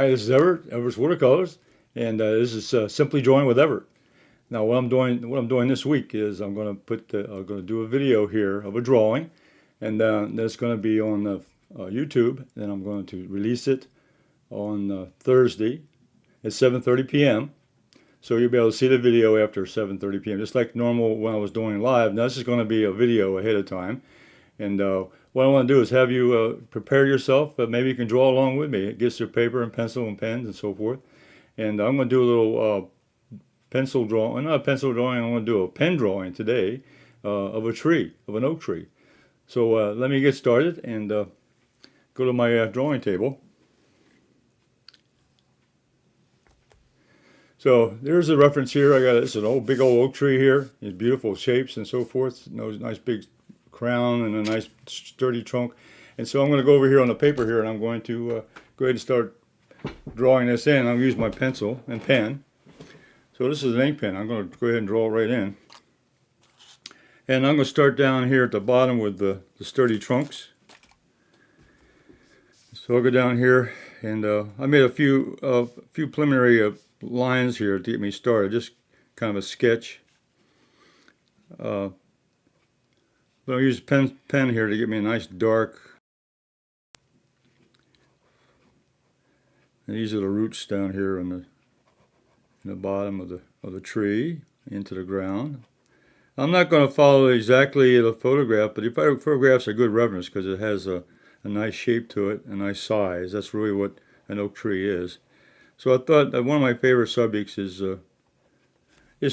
Hi, this is Everett, Everett's Watercolors, and this is Simply Drawing with Everett. Now, what I'm doing this week is I'm going to do a video here of a drawing, and that's going to be on YouTube. And I'm going to release it on Thursday at 7:30 p.m. So you'll be able to see the video after 7:30 p.m. Just like normal when I was doing live. Now this is going to be a video ahead of time. And what I want to do is have you prepare yourself. Maybe you can draw along with me. It gets your paper and pencil and pens and so forth. And I'm going to do a little pencil drawing. Not a pencil drawing. I'm going to do a pen drawing today of a tree, of an oak tree. So let me get started and go to my drawing table. So there's a reference here. It's an old, big old oak tree here. It's beautiful shapes and so forth. Nice big crown and a nice sturdy trunk. And so I'm going to go over here on the paper here, and I'm going to go ahead and start drawing this in. I'm going to use my pencil and pen. So this is an ink pen. I'm going to go ahead and draw it right in. And I'm going to start down here at the bottom with the sturdy trunks. So I'll go down here, and I made a few preliminary lines here to get me started. Just kind of a sketch. But I'll use pen here to get me a nice dark. And these are the roots down here in the bottom of the tree into the ground. I'm not going to follow exactly the photograph, but the photograph's a good reference because it has a nice shape to it, a nice size. That's really what an oak tree is. So I thought that one of my favorite subjects is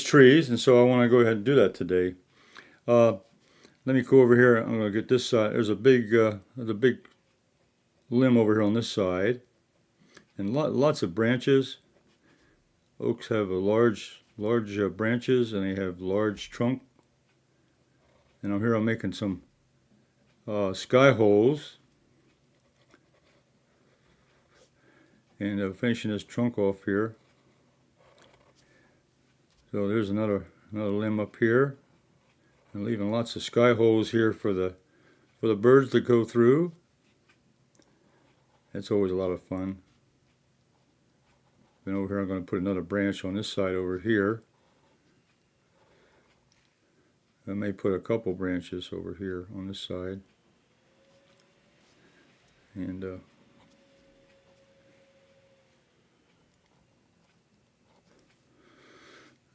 trees, and so I want to go ahead and do that today. Let me go over here. I'm going to get this side. There's a big limb over here on this side, and lots of branches. Oaks have a large branches, and they have large trunk. And I'm making some sky holes, and finishing this trunk off here. So there's another limb up here. And leaving lots of sky holes here for the birds to go through. That's always a lot of fun. Then over here I'm going to put another branch on this side over here. I may put a couple branches over here on this side. And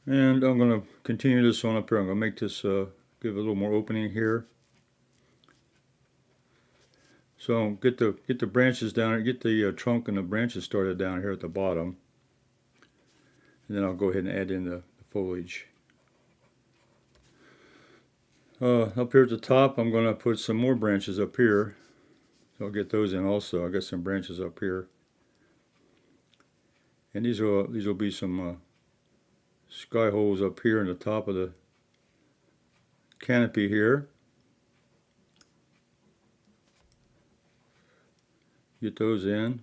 I'm going to continue this on up here. I'm going to make this give a little more opening here. So get the branches down, get the trunk and the branches started down here at the bottom, and then I'll go ahead and add in the foliage. Up here at the top, I'm going to put some more branches up here. So I'll get those in also. I'll get some branches up here, and these will be some sky holes up here in the top of the canopy here. Get those in.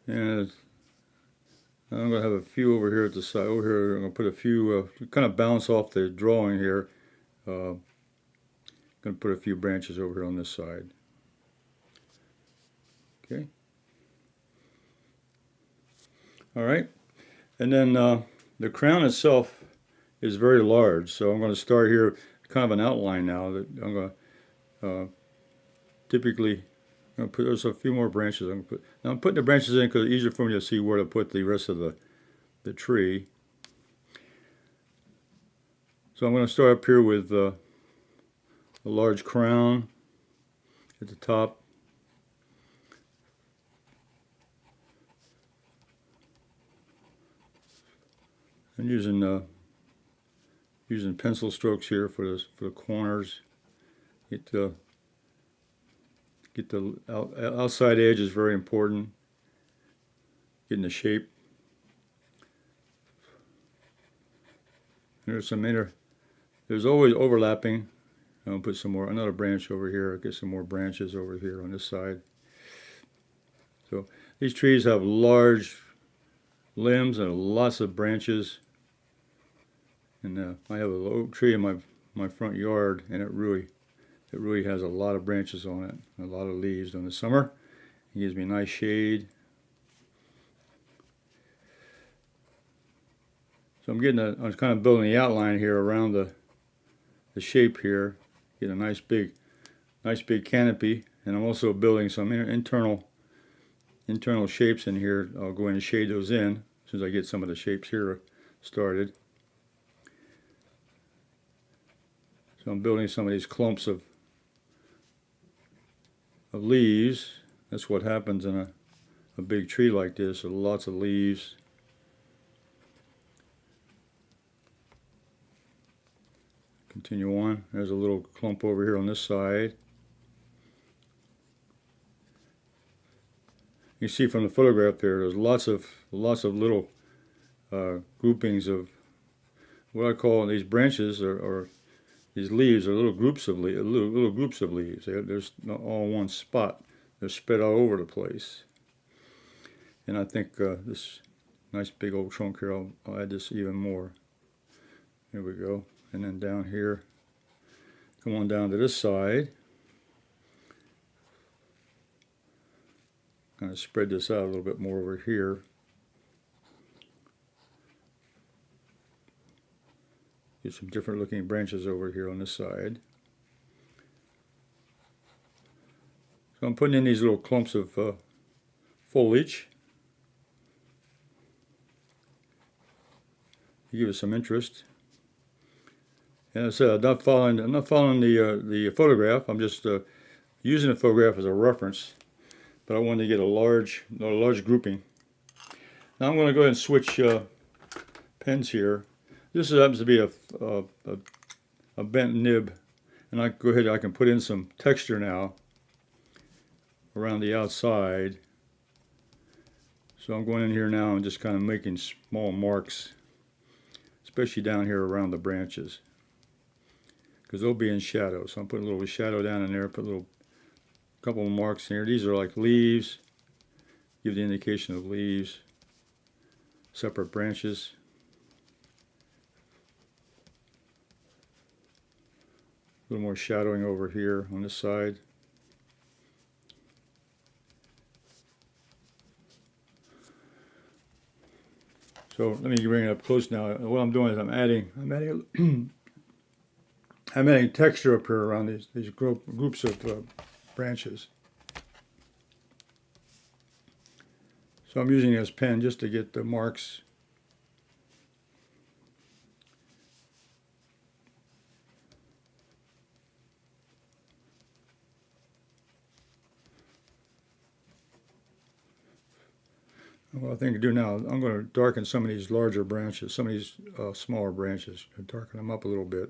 And I'm going to have a few over here at the side. Over here, I'm going to put a few, kind of bounce off the drawing here. Going to put a few branches over here on this side. Okay. All right. And then the crown itself is very large, so I'm going to start here, kind of an outline now. That I'm going to typically put. There's a few more branches. I'm putting the branches in because it's easier for me to see where to put the rest of the tree. So I'm going to start up here with a large crown at the top. I'm using pencil strokes here for the corners. Get the outside edge is very important. Getting the shape. There's always overlapping. I'll put another branch over here. I'll get some more branches over here on this side. So these trees have large limbs and lots of branches. And I have a oak tree in my front yard, and it really It really has a lot of branches on it, a lot of leaves during the summer. It gives me a nice shade. So I'm kind of building the outline here around the shape here. Get a nice big canopy, and I'm also building some internal shapes in here. I'll go in and shade those in as soon as I get some of the shapes here started. So I'm building some of these clumps of leaves. That's what happens in a big tree like this. So lots of leaves. Continue on. There's a little clump over here on this side. You see from the photograph there's lots of little groupings of what I call these branches or these leaves are little groups of leaves. They're not all in one spot. They're spread all over the place. And I think this nice big old trunk here, I'll add this even more. There we go. And then down here, come on down to this side. Kind of spread this out a little bit more over here. Get some different looking branches over here on this side. So I'm putting in these little clumps of foliage. To give it some interest. And I said I'm not following the photograph. I'm just using the photograph as a reference. But I wanted to get a large grouping. Now I'm going to go ahead and switch pens here. This happens to be a bent nib, and I can put in some texture now around the outside. So I'm going in here now and just kind of making small marks, especially down here around the branches, because they'll be in shadow. So I'm putting a little shadow down in there. Put a couple of marks in here. These are like leaves. Give the indication of leaves. Separate branches. A little more shadowing over here on this side. So let me bring it up close now. What I'm doing is I'm adding texture up here around these groups of branches. So I'm using this pen just to get the marks. What I think to do now, I'm going to darken some of these larger branches, some of these smaller branches, and darken them up a little bit.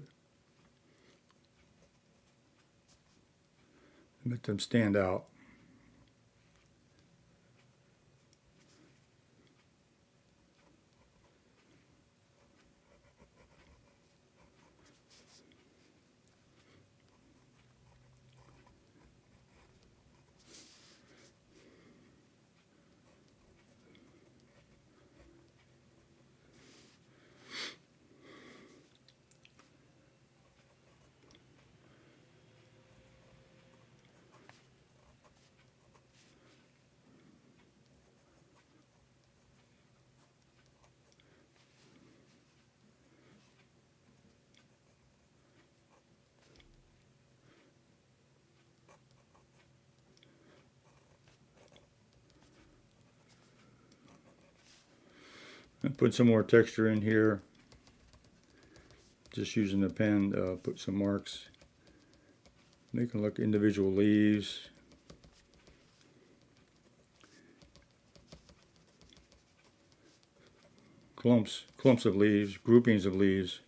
Let them stand out. And put some more texture in here. Just using the pen, put some marks. Make them look individual leaves. Clumps of leaves, groupings of leaves.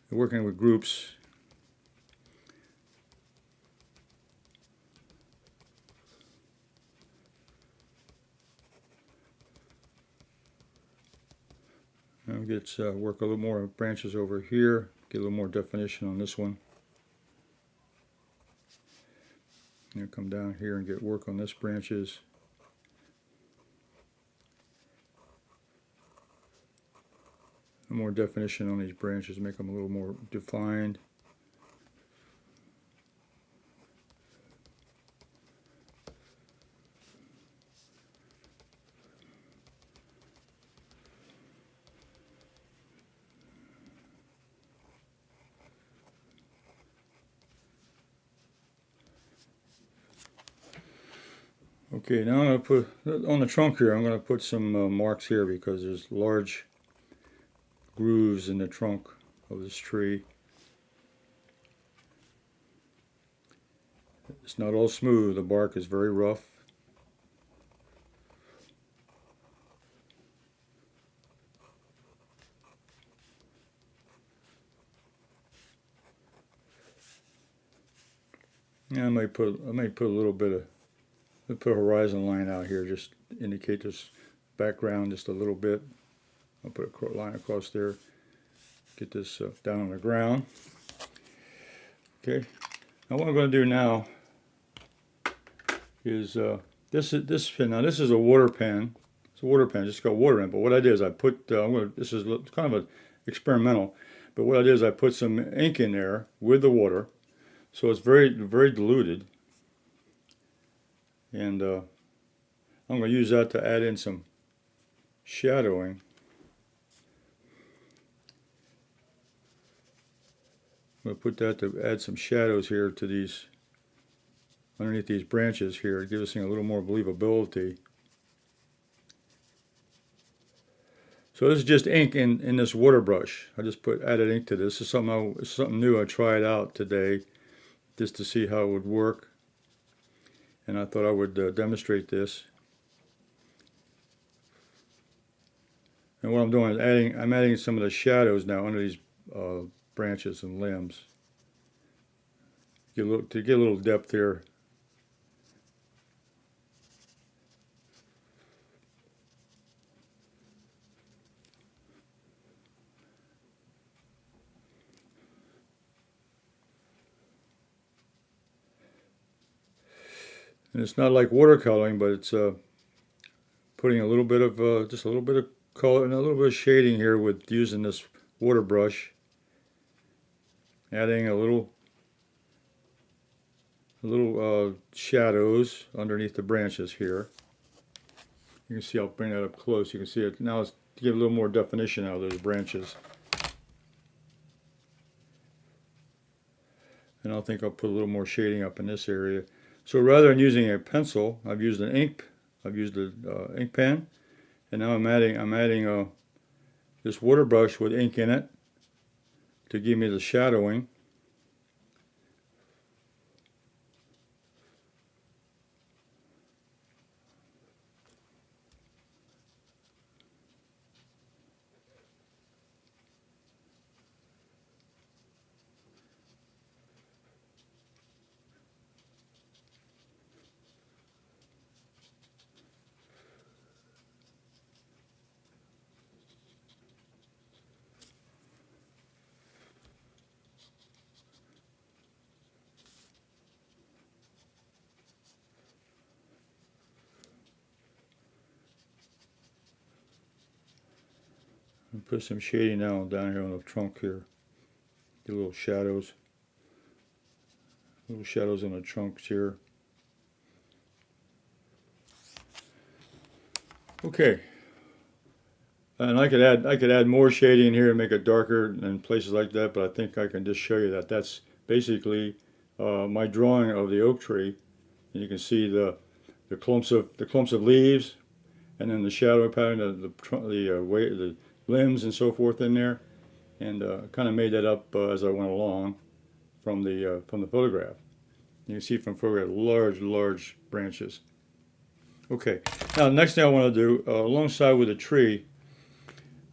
We're working with groups. Now work a little more branches over here, get a little more definition on this one. And come down here and get work on this branches. More definition on these branches, make them a little more defined. Okay, now I'm going to put, on the trunk here, I'm going to put some marks here because there's large grooves in the trunk of this tree. It's not all smooth, the bark is very rough. Yeah, I might put a little bit of, put a horizon line out here, just indicate this background just a little bit. I'll put a line across there, get this down on the ground. Okay, now what I'm going to do now is this pen. Now this is a water pen. It's a water pen. It's just got water in it. But what I did is I put this is kind of an experimental. But what I did is I put some ink in there with the water, so it's very diluted. And I'm going to use that to add in some shadowing. I'm going to put that to add some shadows here to these, underneath these branches here, to give this thing a little more believability. So this is just ink in this water brush. I just added ink to this. This is something new. I tried out today just to see how it would work, and I thought I would demonstrate this. And what I'm doing is I'm adding some of the shadows now under these branches and limbs to get a little depth here. And it's not like watercoloring, but it's putting a little bit of just a little bit of color and a little bit of shading here with using this water brush, adding a little shadows underneath the branches here. You can see, I'll bring that up close. You can see it now. It's to give a little more definition out of those branches. And I think I'll put a little more shading up in this area. So rather than using a pencil, I've used an ink. I've used an ink pen, and now I'm adding this water brush with ink in it to give me the shadowing. And put some shading down here on the trunk here. Get little shadows on the trunks here. Okay, and I could add more shading here and make it darker in places like that, but I think I can just show you that that's basically my drawing of the oak tree. And you can see the clumps of leaves, and then the shadow pattern, the limbs and so forth in there, and kind of made that up as I went along from the photograph. You can see from photograph large branches. Okay, now the next thing I want to do alongside with the tree,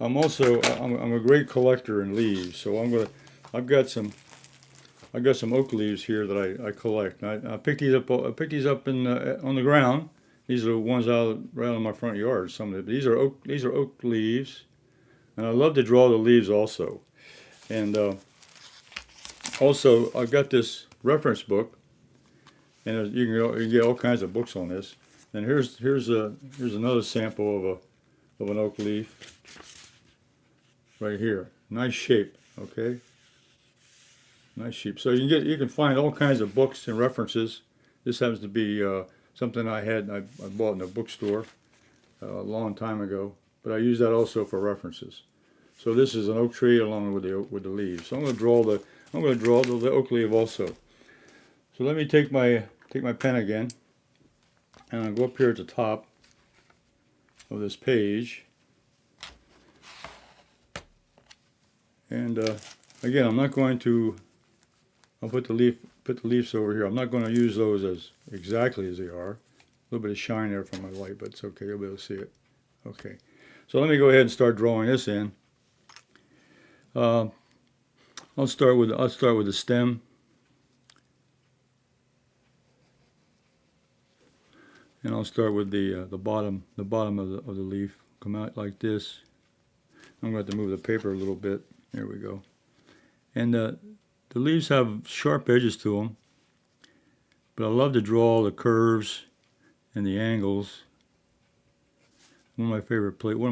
I'm a great collector in leaves, so I've got some oak leaves here that I collect. And I picked these up on the ground. These are the ones right out of my front yard. Some of them. These are oak leaves. And I love to draw the leaves also. And also, I've got this reference book, and you can get all kinds of books on this. And here's another sample of an oak leaf right here. Nice shape, okay? Nice shape. So you can find all kinds of books and references. This happens to be something I bought in a bookstore a long time ago. But I use that also for references. So this is an oak tree along with the leaves. So I'm going to draw the oak leaf also. So let me take my pen again, and I'll go up here at the top of this page. And again, I'm not going to. I'll put the leaves over here. I'm not going to use those as exactly as they are. A little bit of shine there from my light, but it's okay. You'll be able to see it. Okay. So let me go ahead and start drawing this in. I'll start with the stem. And I'll start with the bottom of the leaf. Come out like this. I'm going to have to move the paper a little bit. There we go. And the leaves have sharp edges to them, but I love to draw the curves and the angles. One of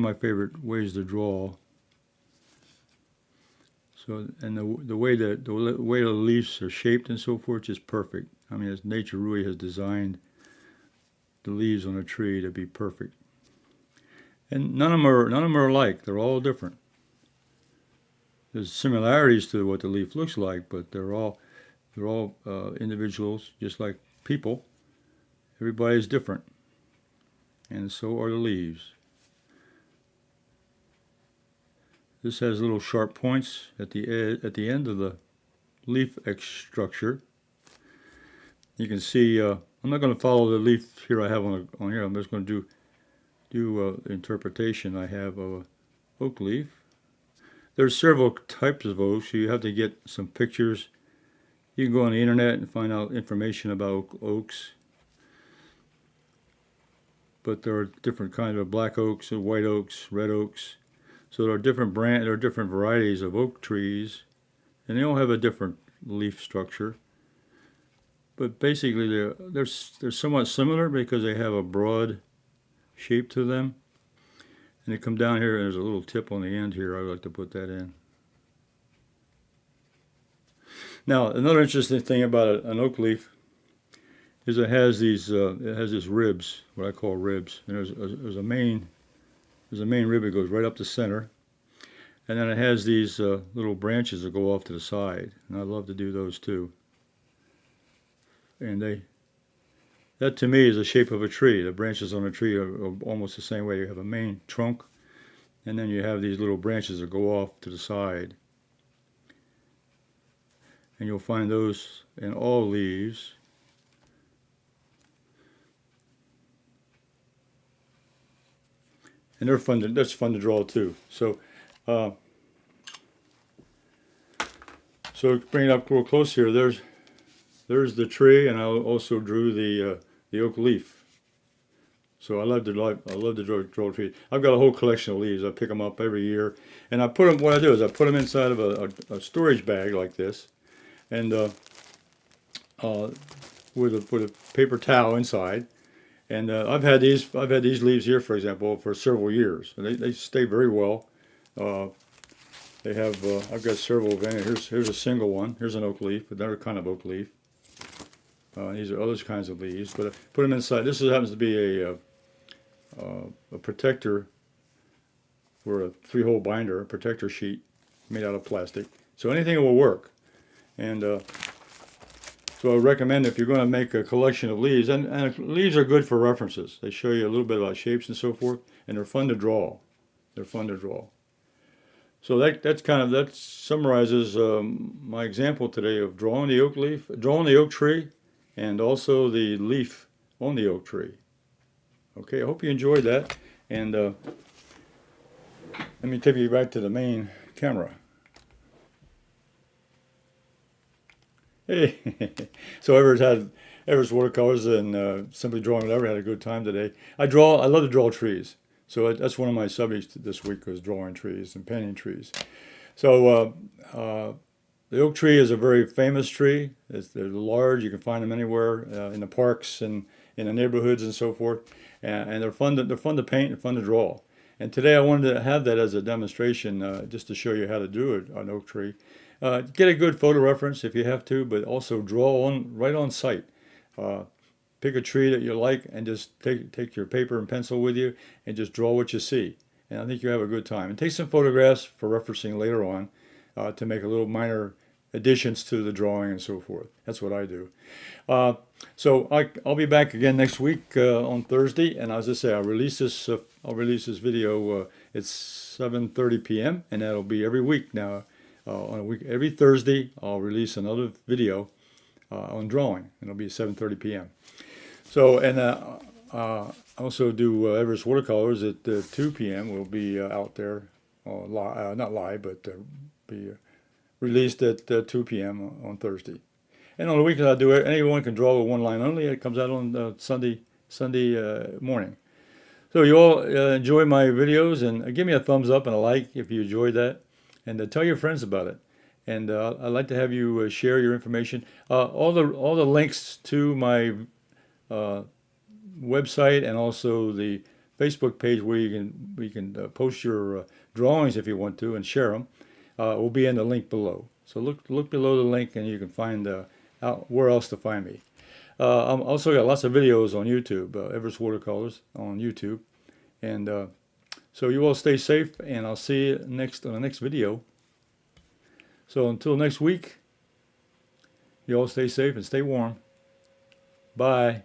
my favorite ways to draw. So, and the way the leaves are shaped and so forth is perfect. I mean, as nature really has designed the leaves on a tree to be perfect. And none of them are alike. They're all different. There's similarities to what the leaf looks like, but they're all individuals, just like people. Everybody's different, and so are the leaves. This has little sharp points at the end of the leaf structure. You can see. I'm not going to follow the leaf here I have on here. I'm just going to do interpretation I have of an oak leaf. There's several types of oaks, so you have to get some pictures. You can go on the internet and find out information about oaks. But there are different kinds of black oaks, and white oaks, red oaks. So there are different varieties of oak trees, and they all have a different leaf structure. But basically, they're somewhat similar because they have a broad shape to them. And they come down here, and there's a little tip on the end here. I like to put that in. Now, another interesting thing about an oak leaf is it has these ribs, what I call ribs. And there's a main rib that goes right up the center, and then it has these little branches that go off to the side. And I love to do those too. And that to me is the shape of a tree. The branches on a tree are almost the same way. You have a main trunk, and then you have these little branches that go off to the side. And you'll find those in all leaves. And that's fun to draw too. So bring it up real close here. There's the tree, and I also drew the oak leaf. So I love to draw trees. I've got a whole collection of leaves. I pick them up every year, and I put them. What I do is I put them inside of a storage bag like this, and with a paper towel inside. And I've had these leaves here, for example, for several years, and they stay very well. They have I've got several of them. Here's a single one. Here's an oak leaf, another kind of oak leaf. These are other kinds of leaves, but I put them inside. This happens to be a protector for a 3-hole binder, a protector sheet made out of plastic. So anything will work. And so I recommend if you're going to make a collection of leaves, and leaves are good for references. They show you a little bit about shapes and so forth, and they're fun to draw. They're fun to draw. So that summarizes my example today of drawing the oak leaf, drawing the oak tree, and also the leaf on the oak tree. Okay, I hope you enjoyed that, and let me take you back to the main camera. Hey, so Everett's Watercolors and Simply Drawing Whatever had a good time today. I love to draw trees, so that's one of my subjects this week was drawing trees and painting trees. So the oak tree is a very famous tree. They're large. You can find them anywhere in the parks and in the neighborhoods and so forth. And they're fun to paint and fun to draw. And today I wanted to have that as a demonstration, just to show you how to do an oak tree. Get a good photo reference if you have to, but also draw right on site. Pick a tree that you like and just take your paper and pencil with you and just draw what you see. And I think you have a good time. And take some photographs for referencing later on to make a little minor additions to the drawing and so forth. That's what I do. Uh, so I'll be back again next week on Thursday, and as I say, I'll release this video. It's 7:30 p.m. and that'll be every week now. On a week, every Thursday, I'll release another video on drawing, and it'll be 7:30 p.m. So, and I also do Everett's Watercolors at 2 p.m. We'll be out there, not live, but be released at 2 p.m. on Thursday. And on the weekends I do it. Anyone can draw with one line only. It comes out on Sunday morning. So you all enjoy my videos, and give me a thumbs up and a like if you enjoyed that, and tell your friends about it. And I'd like to have you share your information. All the links to my website and also the Facebook page where you can post your drawings if you want to and share them will be in the link below. So look below the link and you can find out where else to find me. I'm also got lots of videos on YouTube, Everett's Watercolors on YouTube, and so you all stay safe, and I'll see you on the next video. So until next week, you all stay safe and stay warm. Bye.